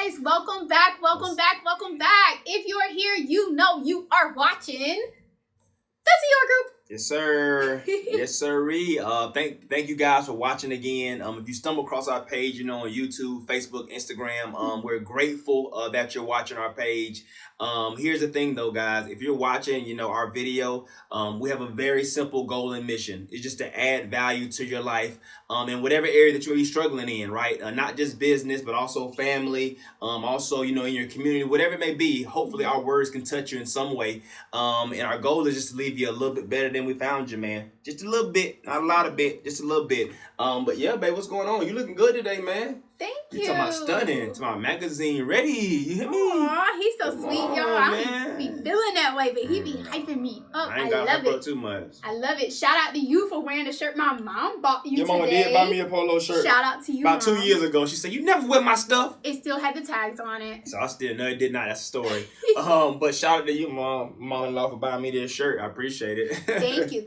guys, welcome back. If you are here, you know you are watching the Dior Group. Yes, sir. Yes, sirree. Thank you guys for watching again. If you stumble across our page, on YouTube, Facebook, Instagram, we're grateful that you're watching our page. Here's the thing though, guys. If you're watching, our video, we have a very simple goal and mission. It's just to add value to your life, in whatever area that you're really struggling in, right? Not just business, but also family, also, in your community, whatever it may be. Hopefully our words can touch you in some way. And our goal is just to leave you a little bit better than we found you, man. Just a little bit, not a lot of bit, just a little bit. But yeah, babe, what's going on? You looking good today, man. Thank you. You talking about stunning, to my magazine ready. You hear me? Aw, he's so sweet, y'all. I be feeling that way, but he be hyping me up. I ain't got love it too much. I love it. Shout out to you for wearing the shirt my mom bought you Your today. mama did buy me a polo shirt. Shout out to you, About Mom. 2 years ago. She said, you never wear my stuff. It still had the tags on it. So I still, no, it did not. That's a story. But shout out to you, mom-in-law, for buying me this shirt. I appreciate it. Thank you.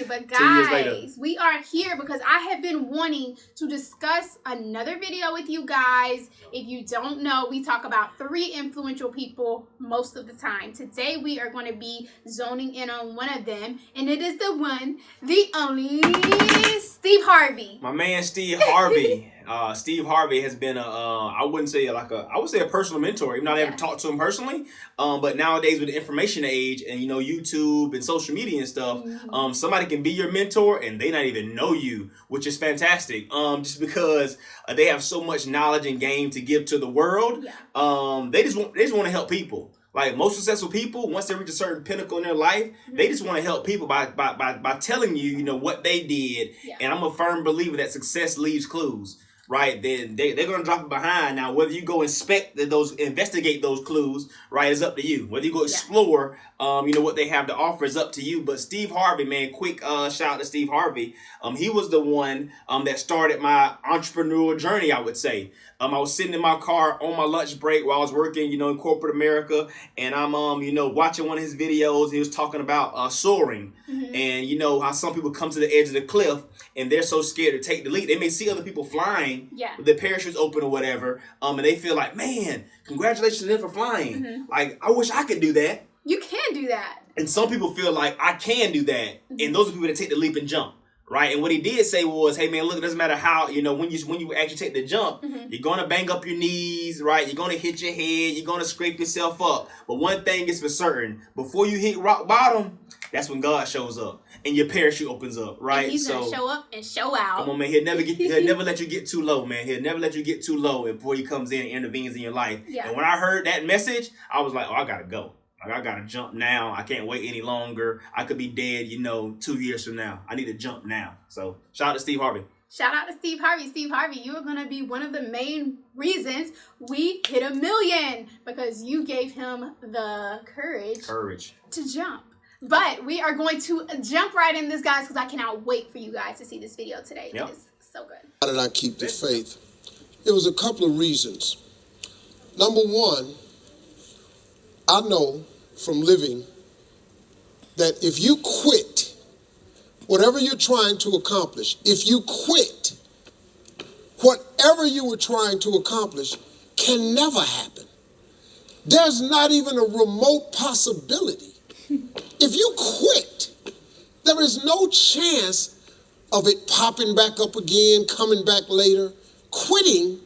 But 2 years later. guys, we are here because I have been wanting to discuss another video with you guys. If you don't know, we talk about 3 influential people most of the time. Today, we are going to be zoning in on one of them, and it is the one, the only, Steve Harvey. My man, Steve Harvey. Steve Harvey has been I would say a personal mentor, even though I never talked to him personally. But nowadays with the information age and, YouTube and social media and stuff, somebody can be your mentor and they not even know you, which is fantastic. Just because they have so much knowledge and game to give to the world. They just want to help people. Like most successful people, once they reach a certain pinnacle in their life, they just want to help people by telling you, what they did. And I'm a firm believer that success leaves clues. Right, then they're gonna drop it behind. Now, whether you go investigate those clues, right, is up to you. Whether you go explore, what they have to offer is up to you. But Steve Harvey, man, quick shout out to Steve Harvey. He was the one that started my entrepreneurial journey, I would say. I was sitting in my car on my lunch break while I was working, in corporate America, and I'm watching one of his videos. He was talking about soaring, and how some people come to the edge of the cliff and they're so scared to take the leap. They may see other people flying with their parachutes open or whatever, and they feel like, man, congratulations to them for flying. Like, I wish I could do that. You can do that. And some people feel like I can do that, and those are people that take the leap and jump. Right, and what he did say was, hey man, look, it doesn't matter how, when you actually take the jump, you're gonna bang up your knees, right? You're gonna hit your head, you're gonna scrape yourself up. But one thing is for certain, before you hit rock bottom, that's when God shows up and your parachute opens up, right? And he's gonna show up and show out. Come on, man, he'll never let you get too low, man. He'll never let you get too low before he comes in and intervenes in your life. And when I heard that message, I was like, oh, I gotta go. I gotta jump now. I can't wait any longer. I could be dead, 2 years from now. I need to jump now. So shout out to Steve Harvey. Shout out to Steve Harvey. Steve Harvey, you are going to be one of the main reasons we hit 1 million because you gave him the courage to jump. But we are going to jump right in this, guys, because I cannot wait for you guys to see this video today. It is so good. How did I keep the faith? It was a couple of reasons. Number one, I know from living that if you quit whatever you're trying to accomplish, if you quit, whatever you were trying to accomplish can never happen. There's not even a remote possibility. If you quit, there is no chance of it popping back up again, coming back later. Quitting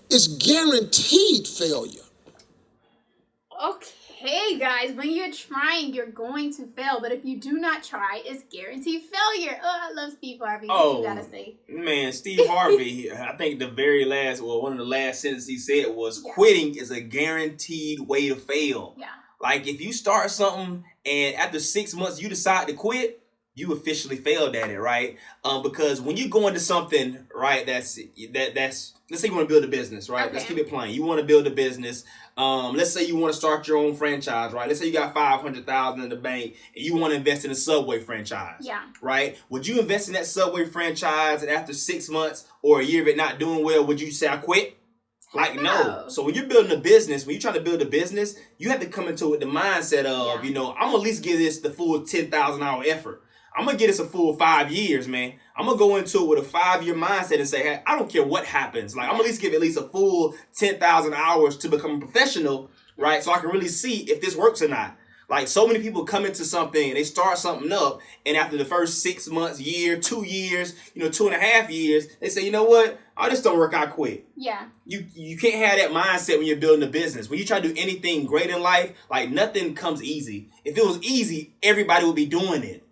is guaranteed failure. Okay, guys, when you're trying, you're going to fail. But if you do not try, it's guaranteed failure. Oh, I love Steve Harvey. What you gotta say? Man, Steve Harvey, I think one of the last sentences he said was, quitting is a guaranteed way to fail. Like, if you start something and after 6 months you decide to quit, you officially failed at it, right? Because when you go into something, right, that's let's say you want to build a business, right? Let's keep it plain. You want to build a business. Let's say you want to start your own franchise, right? Let's say you got $500,000 in the bank and you want to invest in a Subway franchise. Right? Would you invest in that Subway franchise and after 6 months or a year of it not doing well, would you say I quit? Like, no. So when you're building a business, when you're trying to build a business, you have to come into it with the mindset of, I'm going to at least give this the full 10,000 hour effort. I'm going to get us a full 5 years, man. I'm going to go into it with a 5-year mindset and say, hey, I don't care what happens. Like, I'm going to at least give at least a full 10,000 hours to become a professional, right? So I can really see if this works or not. Like, so many people come into something and they start something up, and after the first 6 months, year, 2 years, 2.5 years, they say, you know what? Oh, this don't work, I quit. Yeah. You can't have that mindset when you're building a business. When you try to do anything great in life, like, nothing comes easy. If it was easy, everybody would be doing it.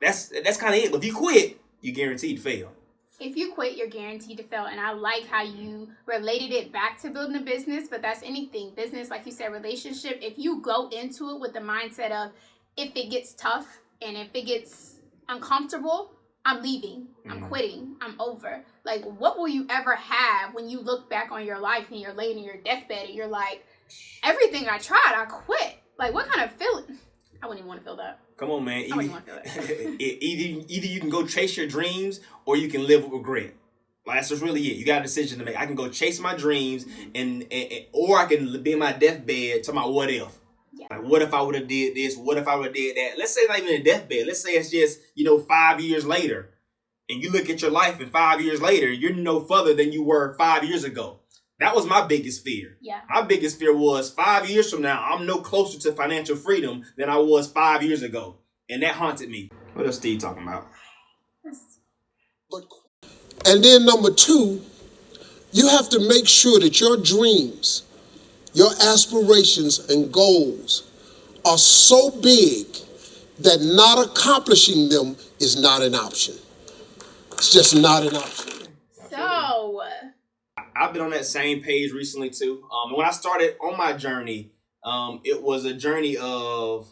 That's kind of it. But if you quit, you're guaranteed to fail. If you quit, you're guaranteed to fail. And I like how you related it back to building a business, but that's anything. Business, like you said, relationship. If you go into it with the mindset of, if it gets tough and if it gets uncomfortable, I'm leaving, I'm quitting, I'm over. Like, what will you ever have when you look back on your life and you're laying in your deathbed and you're like, everything I tried, I quit. Like, what kind of feeling? I wouldn't even want to feel that. Come on, man. I wouldn't want to feel that. Either you can go chase your dreams or you can live with regret. Like, that's just really it. You got a decision to make. I can go chase my dreams and or I can be in my deathbed talking about what if. Yeah. Like, what if I would have did this? What if I would have did that? Let's say it's not even a deathbed. Let's say it's just, 5 years later. And you look at your life and 5 years later, you're no further than you were 5 years ago. That was my biggest fear. Yeah. My biggest fear was 5 years from now, I'm no closer to financial freedom than I was 5 years ago. And that haunted me. What else Steve talking about? And then number two, you have to make sure that your dreams, your aspirations and goals are so big that not accomplishing them is not an option. It's just not an option. So, I've been on that same page recently too. When I started on my journey, it was a journey of,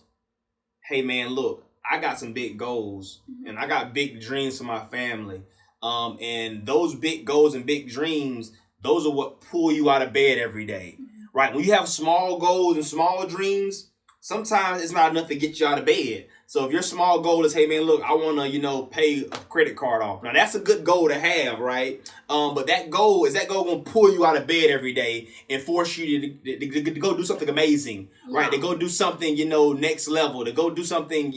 hey man, look, I got some big goals and I got big dreams for my family. And those big goals and big dreams, those are what pull you out of bed every day, right? When you have small goals and small dreams, sometimes it's not enough to get you out of bed. So if your small goal is, hey man, look, I want to, pay a credit card off. Now that's a good goal to have, right? But that goal going to pull you out of bed every day and force you to go do something amazing, right? To go do something, next level, to go do something,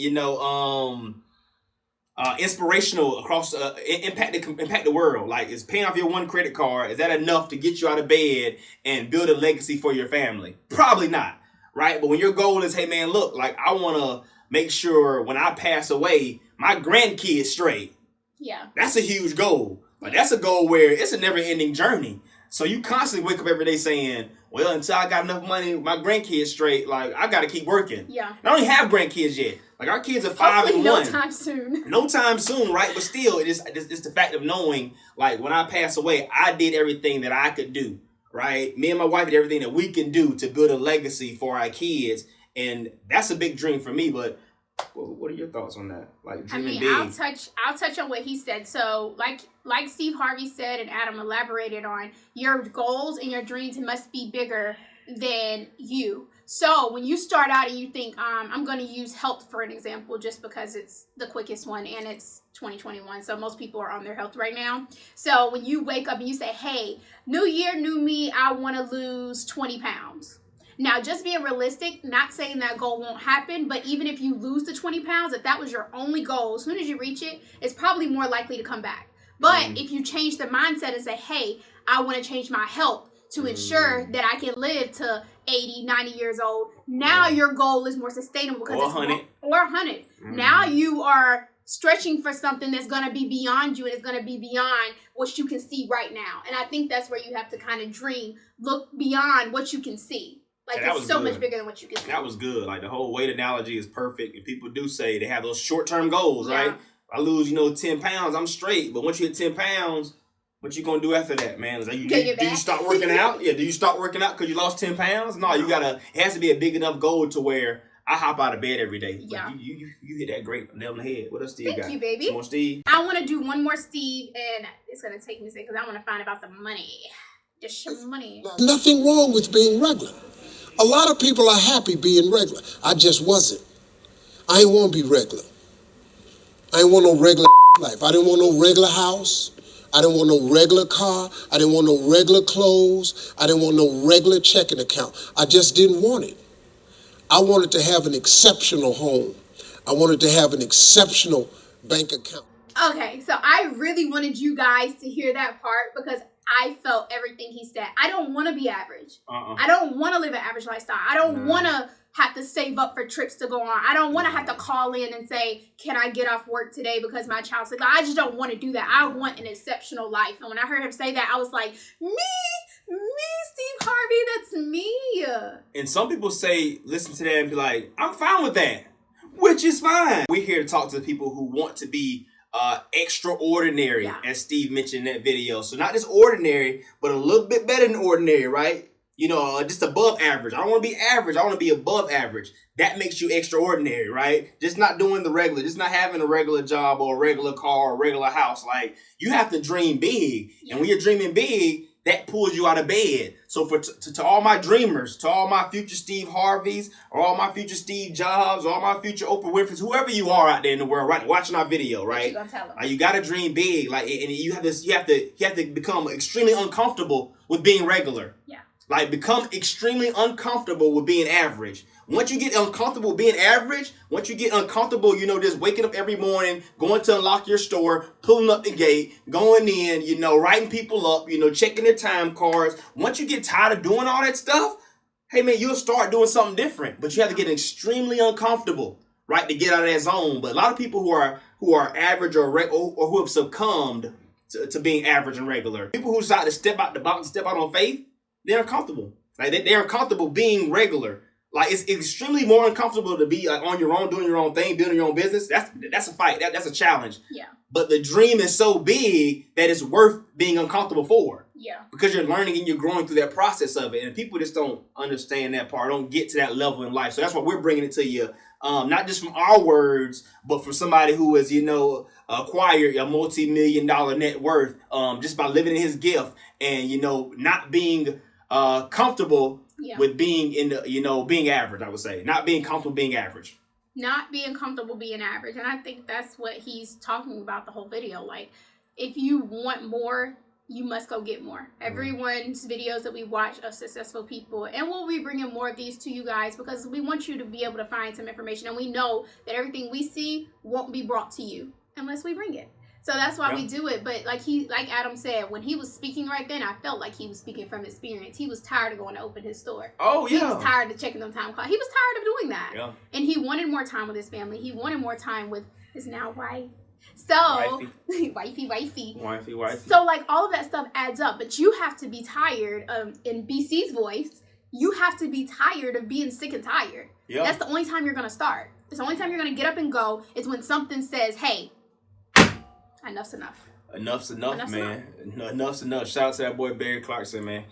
inspirational across, impact the world. Like, is paying off your one credit card, is that enough to get you out of bed and build a legacy for your family? Probably not, right? But when your goal is, hey man, look, like, I want to make sure when I pass away, my grandkids straight. yeah. That's a huge goal. Like, that's a goal where it's a never-ending journey. So you constantly wake up every day saying, well, until I got enough money, my grandkids straight, like, I got to keep working. Yeah. I don't even have grandkids yet. Like, our kids are 5 and 1. No time soon. No time soon, right? But still, it's the fact of knowing, like, when I pass away, I did everything that I could do, right? Me and my wife did everything that we can do to build a legacy for our kids. And that's a big dream for me, but what are your thoughts on that? Like, dreaming big. I'll touch on what he said. So, like Steve Harvey said and Adam elaborated on, your goals and your dreams must be bigger than you. So, when you start out and you think, I'm going to use health for an example, just because it's the quickest one and it's 2021. So, most people are on their health right now. So, when you wake up and you say, hey, new year, new me, I want to lose 20 pounds. Now, just being realistic, not saying that goal won't happen, but even if you lose the 20 pounds, if that was your only goal, as soon as you reach it, it's probably more likely to come back. But if you change the mindset and say, hey, I want to change my health to ensure that I can live to 80, 90 years old, now your goal is more sustainable. Because or 100. Or 100. Now you are stretching for something that's going to be beyond you and it's going to be beyond what you can see right now. And I think that's where you have to kind of dream, look beyond what you can see. Like, it's so much bigger than what you can see. That was good. Like, the whole weight analogy is perfect. And people do say they have those short-term goals, right? If I lose, 10 pounds, I'm straight. But once you hit 10 pounds, what you going to do after that, man? Like, do you start working out? Yeah, do you start working out because you lost 10 pounds? No, it has to be a big enough goal to where I hop out of bed every day. Yeah. Like, you hit that great nail on the head. What else Steve got? Thank you, baby. Some more Steve? I want to do one more Steve, and it's going to take me a second because I want to find about the money. Just some money. Nothing wrong with being regular. A lot of people are happy being regular. I just wasn't. I didn't want to be regular. I didn't want no regular life. I didn't want no regular house. I didn't want no regular car. I didn't want no regular clothes. I didn't want no regular checking account. I just didn't want it. I wanted to have an exceptional home. I wanted to have an exceptional bank account. Okay, so I really wanted you guys to hear that part because I felt everything he said. I don't want to be average. I don't want to live an average lifestyle. I don't want to have to save up for trips to go on. I don't want to have to call in and say, can I get off work today because my child's sick? I just don't want to do that. I want an exceptional life. And when I heard him say that, I was like, me, Steve Harvey, that's me. And some people say, listen to that and be like, I'm fine with that, which is fine. We're here to talk to the people who want to be extraordinary, as Steve mentioned in that video. So not just ordinary, but a little bit better than ordinary, right? You know, just above average. I don't want to be average. I want to be above average. That makes you extraordinary, right? Just not doing the regular, just not having a regular job or a regular car or a regular house. Like, you have to dream big. And when you're dreaming big, that pulls you out of bed. So to all my dreamers, to all my future Steve Harveys, or all my future Steve Jobs, or all my future Oprah Winfrey's, whoever you are out there in the world, right, watching our video, right? You gonna tell them? You gotta dream big, like, and you have to become extremely uncomfortable with being regular. Yeah. Like, become extremely uncomfortable with being average. Once you get uncomfortable being average, once you get uncomfortable, you know, just waking up every morning, going to unlock your store, pulling up the gate, going in, you know, writing people up, you know, checking their time cards. Once you get tired of doing all that stuff, hey, man, you'll start doing something different. But you have to get extremely uncomfortable, right, to get out of that zone. But a lot of people who are average or who have succumbed to being average and regular, people who decide to step out the box, step out on faith, they're uncomfortable. Like, they're uncomfortable being regular. Like, it's extremely more uncomfortable to be like on your own, doing your own thing, building your own business. That's a fight. That's a challenge. Yeah. But the dream is so big that it's worth being uncomfortable for. Yeah. Because you're learning and you're growing through that process of it. And people just don't understand that part, don't get to that level in life. So that's why we're bringing it to you. Not just from our words, but from somebody who has, you know, acquired a multi-million-dollar net worth just by living in his gift and, you know, not being comfortable with being being average. I would say not being comfortable being average. Not being comfortable being average. And I think that's what he's talking about the whole video. Like, if you want more, you must go get more. Everyone's videos that we watch of successful people, and we'll be bringing more of these to you guys because we want you to be able to find some information, and we know that everything we see won't be brought to you unless we bring it. So that's why we do it. But like Adam said, when he was speaking right then, I felt like he was speaking from experience. He was tired of going to open his store. Oh, yeah. He was tired of checking them time cards. He was tired of doing that. Yeah. And he wanted more time with his family. He wanted more time with his now wife. So, wifey. So, like, all of that stuff adds up. But you have to be tired, in BC's voice, you have to be tired of being sick and tired. Yeah. That's the only time you're going to start. It's the only time you're going to get up and go is when something says, hey, enough's enough. Enough's enough, man. Enough's enough. Shout out to that boy Barry Clarkson, man.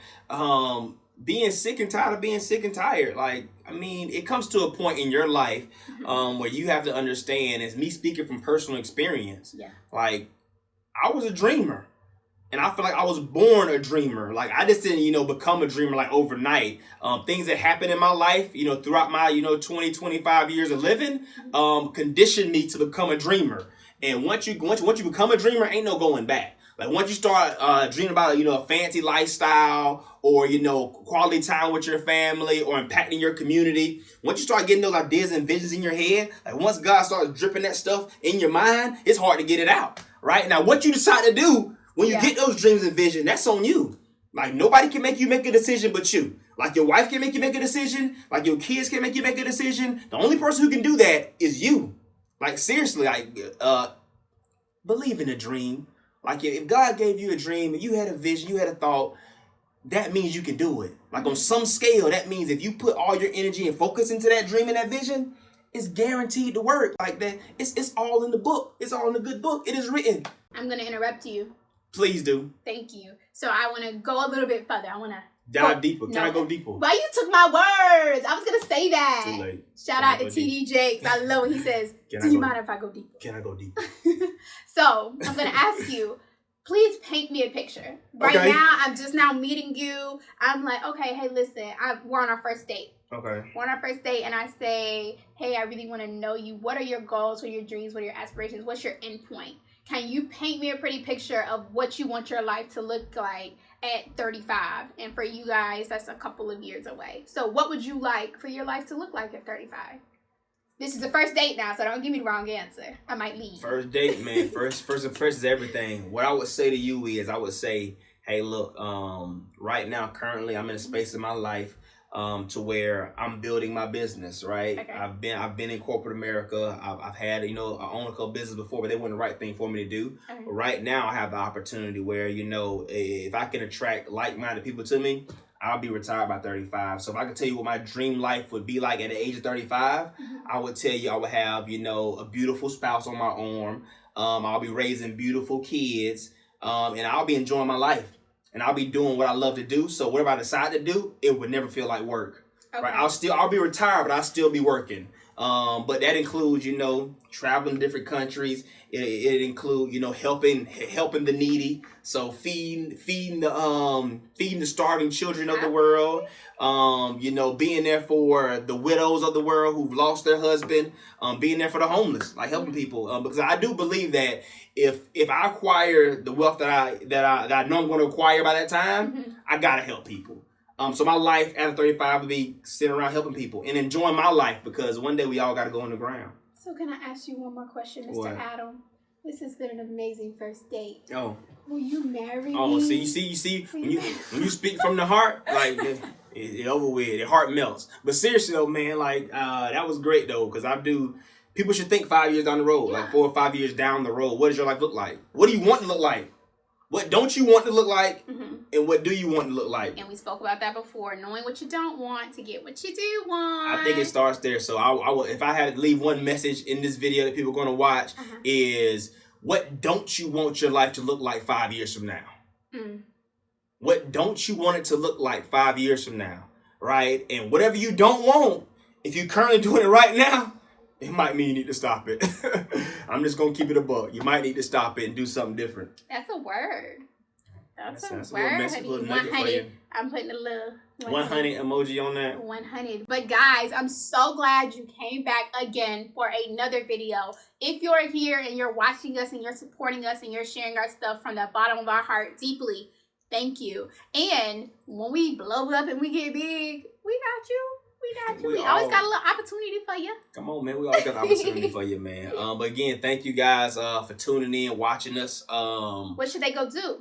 Being sick and tired of being sick and tired. Like, I mean, it comes to a point in your life where you have to understand, as me speaking from personal experience, like, I was a dreamer. And I feel like I was born a dreamer. Like, I just didn't, you know, become a dreamer like overnight. Things that happened in my life, you know, throughout my, 20, 25 years of living, conditioned me to become a dreamer. And once you become a dreamer, ain't no going back. Like, once you start dreaming about, a fancy lifestyle or, quality time with your family or impacting your community, once you start getting those ideas and visions in your head, like, once God starts dripping that stuff in your mind, it's hard to get it out, right? Now, what you decide to do when you get those dreams and visions, that's on you. Like, nobody can make you make a decision but you. Like, your wife can make you make a decision. Like, your kids can make you make a decision. The only person who can do that is you. Like, seriously, like, believe in a dream. Like, if God gave you a dream and you had a vision, you had a thought, that means you can do it. Like, on some scale, that means if you put all your energy and focus into that dream and that vision, it's guaranteed to work. Like that, it's all in the book. It's all in the good book. It is written. I'm going to interrupt you. Please do. Thank you. So I want to go a little bit further. I want to dive deeper. Can I go deeper? Why you took my words? I was going to say that. Too late. Shout out to TD Jakes. I love what he says. Do you mind if I go deeper? Can I go deeper? So I'm going to ask you, please paint me a picture. Right now, I'm just now meeting you. I'm like, okay, hey, listen, we're on our first date. Okay. We're on our first date, and I say, hey, I really want to know you. What are your goals? What are your dreams? What are your aspirations? What's your end point? Can you paint me a pretty picture of what you want your life to look like at 35? And for you guys, that's a couple of years away. So what would you like for your life to look like at 35? This is the first date now, so don't give me the wrong answer. I might leave. First date, man. First impression is everything. What I would say to you is, I would say, hey, look, right now, currently, I'm in a space in my life to where I'm building my business, right? Okay. I've been in corporate America. I've had, I own a couple business before, but they weren't the right thing for me to do. Okay. But right now, I have the opportunity where, if I can attract like-minded people to me, I'll be retired by 35. So if I could tell you what my dream life would be like at the age of 35, I would tell you I would have, a beautiful spouse on my arm. I'll be raising beautiful kids, and I'll be enjoying my life. And I'll be doing what I love to do. So whatever I decide to do, it would never feel like work. Okay. Right? I'll be retired, but I'll still be working. But that includes, traveling to different countries. It includes, helping the needy. So feeding the starving children of the world. Being there for the widows of the world who've lost their husband. Being there for the homeless, like helping people. Because I do believe that if I acquire the wealth that I know I'm going to acquire by that time, I gotta help people. So my life after 35 will be sitting around helping people and enjoying my life, because one day we all got to go on the ground. So can I ask you one more question, Mr. What? Adam? This has been an amazing first date. Oh. Will you marry me? Oh, see, you see, when you speak from the heart, like it over with, the heart melts. But seriously though, man, like that was great though, because people should think 5 years down the road, like 4 or 5 years down the road. What does your life look like? What do you want to look like? What don't you want to look like, and what do you want to look like? And we spoke about that before, knowing what you don't want to get what you do want. I think it starts there. So I will, if I had to leave one message in this video that people are going to watch, is what don't you want your life to look like 5 years from now? What don't you want it to look like 5 years from now, right? And whatever you don't want, if you're currently doing it right now, it might mean you need to stop it. I'm just going to keep it a buck. You might need to stop it and do something different. That's a word. That's a word, honey. 100. I'm putting a little 100 emoji on that. 100. But guys, I'm so glad you came back again for another video. If you're here and you're watching us and you're supporting us and you're sharing our stuff from the bottom of our heart deeply, thank you. And when we blow up and we get big, we got you. We always got a little opportunity for you. Come on, man. We always got an opportunity for you, man. But again, thank you guys for tuning in, watching us. What should they go do?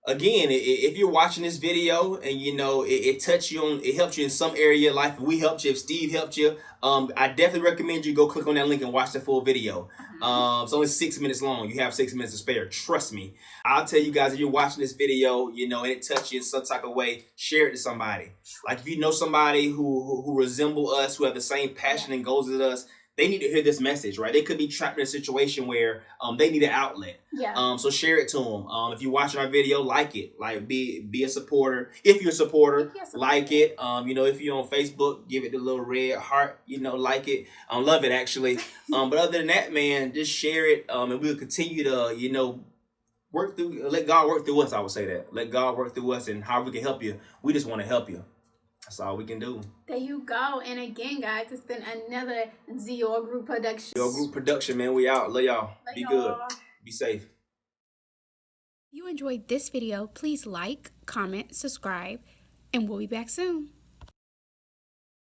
Again, if you're watching this video and it touched you on, it helped you in some area of your life. If we helped you, if Steve helped you, I definitely recommend you go click on that link and watch the full video. It's only 6 minutes long. You have 6 minutes to spare. Trust me. I'll tell you guys, if you're watching this video, and it touched you in some type of way, share it to somebody. Like if you know somebody who resemble us, who have the same passion and goals as us, they need to hear this message, right? They could be trapped in a situation where they need an outlet. Yeah. So share it to them. If you're watching our video, like it. Like be a supporter. If you're a supporter, like it. If you're on Facebook, give it the little red heart. Like it. Love it actually. But other than that, man, just share it. And we'll continue to work through. Let God work through us. I would say that. Let God work through us, and how we can help you. We just want to help you. That's all we can do. There you go. And again, guys, it's been another Dior Group production. Dior Group production, man. We out. Love y'all. Be good. Be safe. If you enjoyed this video, please like, comment, subscribe, and we'll be back soon.